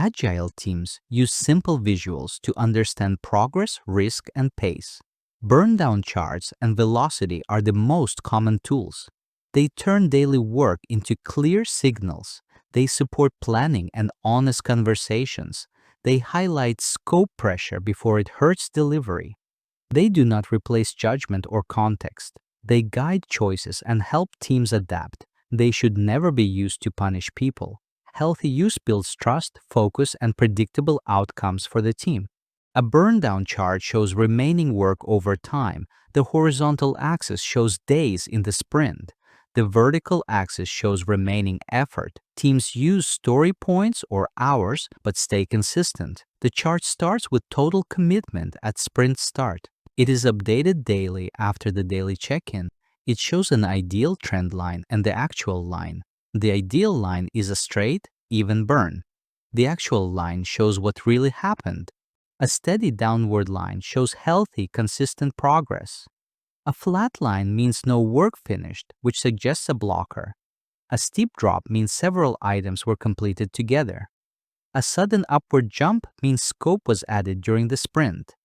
Agile teams use simple visuals to understand progress, risk, and pace. Burndown charts and velocity are the most common tools. They turn daily work into clear signals. They support planning and honest conversations. They highlight scope pressure before it hurts delivery. They do not replace judgment or context. They guide choices and help teams adapt. They should never be used to punish people. Healthy use builds trust, focus, and predictable outcomes for the team. A burndown chart shows remaining work over time. The horizontal axis shows days in the sprint. The vertical axis shows remaining effort. Teams use story points or hours, but stay consistent. The chart starts with total commitment at sprint start. It is updated daily after the daily check-in. It shows an ideal trend line and the actual line. The ideal line is a straight, even burn. The actual line shows what really happened. A steady downward line shows healthy, consistent progress. A flat line means no work finished, which suggests a blocker. A steep drop means several items were completed together. A sudden upward jump means scope was added during the sprint.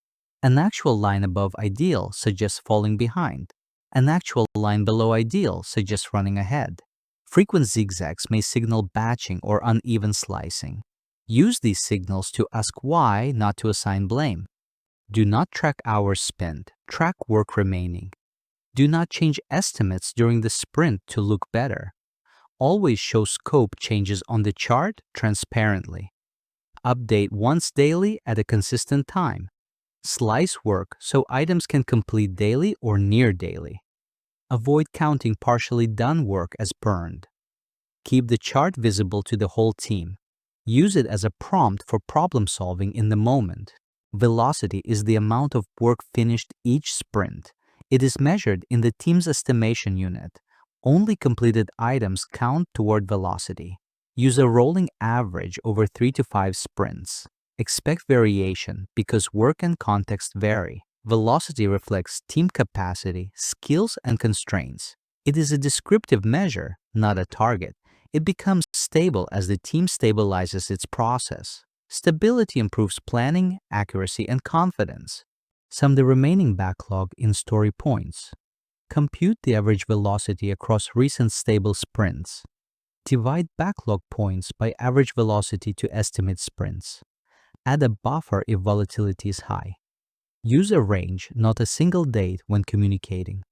An actual line above ideal suggests falling behind. An actual line below ideal suggests running ahead. Frequent zigzags may signal batching or uneven slicing. Use these signals to ask why, not to assign blame. Do not track hours spent, track work remaining. Do not change estimates during the sprint to look better. Always show scope changes on the chart transparently. Update once daily at a consistent time. Slice work so items can complete daily or near daily. Avoid counting partially done work as burned. Keep the chart visible to the whole team. Use it as a prompt for problem solving in the moment. Velocity is the amount of work finished each sprint. It is measured in the team's estimation unit. Only completed items count toward velocity. Use a rolling average over 3 to 5 sprints. Expect variation because work and context vary. Velocity reflects team capacity, skills, and constraints. It is a descriptive measure, not a target. It becomes stable as the team stabilizes its process. Stability improves planning, accuracy, and confidence. Sum the remaining backlog in story points. Compute the average velocity across recent stable sprints. Divide backlog points by average velocity to estimate sprints. Add a buffer if volatility is high. Use a range, not a single date when communicating.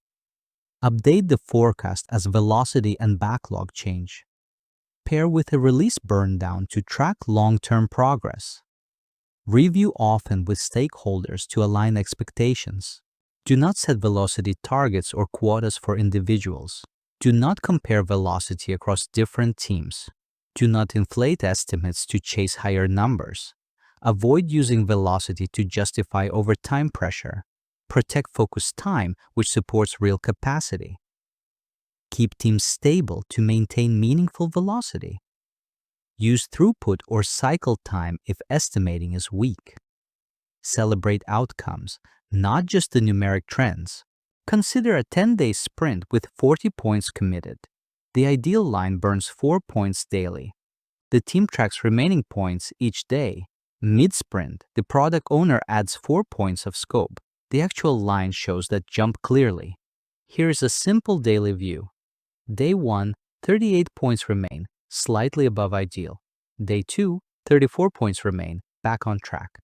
Update the forecast as velocity and backlog change. Pair with a release burndown to track long-term progress. Review often with stakeholders to align expectations. Do not set velocity targets or quotas for individuals. Do not compare velocity across different teams. Do not inflate estimates to chase higher numbers. Avoid using velocity to justify overtime pressure. Protect focused time, which supports real capacity. Keep teams stable to maintain meaningful velocity. Use throughput or cycle time if estimating is weak. Celebrate outcomes, not just the numeric trends. Consider a 10-day sprint with 40 points committed. The ideal line burns 4 points daily. The team tracks remaining points each day. Mid-sprint, the product owner adds 4 points of scope. The actual line shows that jump clearly. Here is a simple daily view. Day 1, 38 points remain, slightly above ideal. Day 2, 34 points remain, back on track.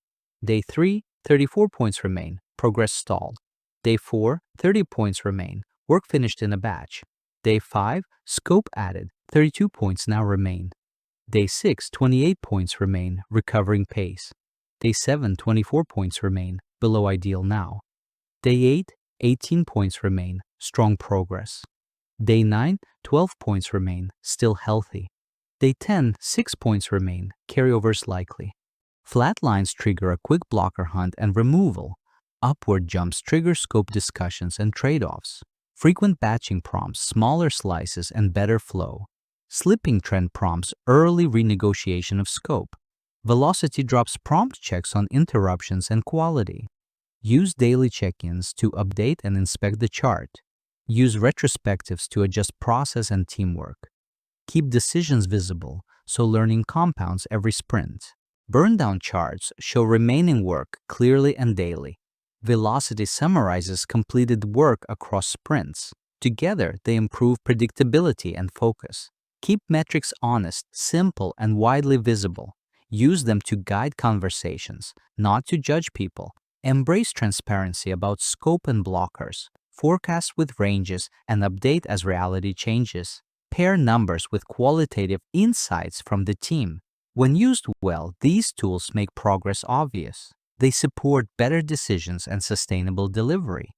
Day 3, 34 points remain, progress stalled. Day 4, 30 points remain, work finished in a batch. Day 5, scope added, 32 points now remain. Day 6, 28 points remain, recovering pace. Day 7, 24 points remain, below ideal now. Day 8, 18 points remain, strong progress. Day 9, 12 points remain, still healthy. Day 10, 6 points remain, carryovers likely. Flat lines trigger a quick blocker hunt and removal. Upward jumps trigger scope discussions and trade-offs. Frequent batching prompts smaller slices and better flow. Slipping trend prompts early renegotiation of scope. Velocity drops prompt checks on interruptions and quality. Use daily check-ins to update and inspect the chart. Use retrospectives to adjust process and teamwork. Keep decisions visible so learning compounds every sprint. Burndown charts show remaining work clearly and daily. Velocity summarizes completed work across sprints. Together, they improve predictability and focus. Keep metrics honest, simple, and widely visible. Use them to guide conversations, not to judge people. Embrace transparency about scope and blockers. Forecast with ranges and update as reality changes. Pair numbers with qualitative insights from the team. When used well, these tools make progress obvious. They support better decisions and sustainable delivery.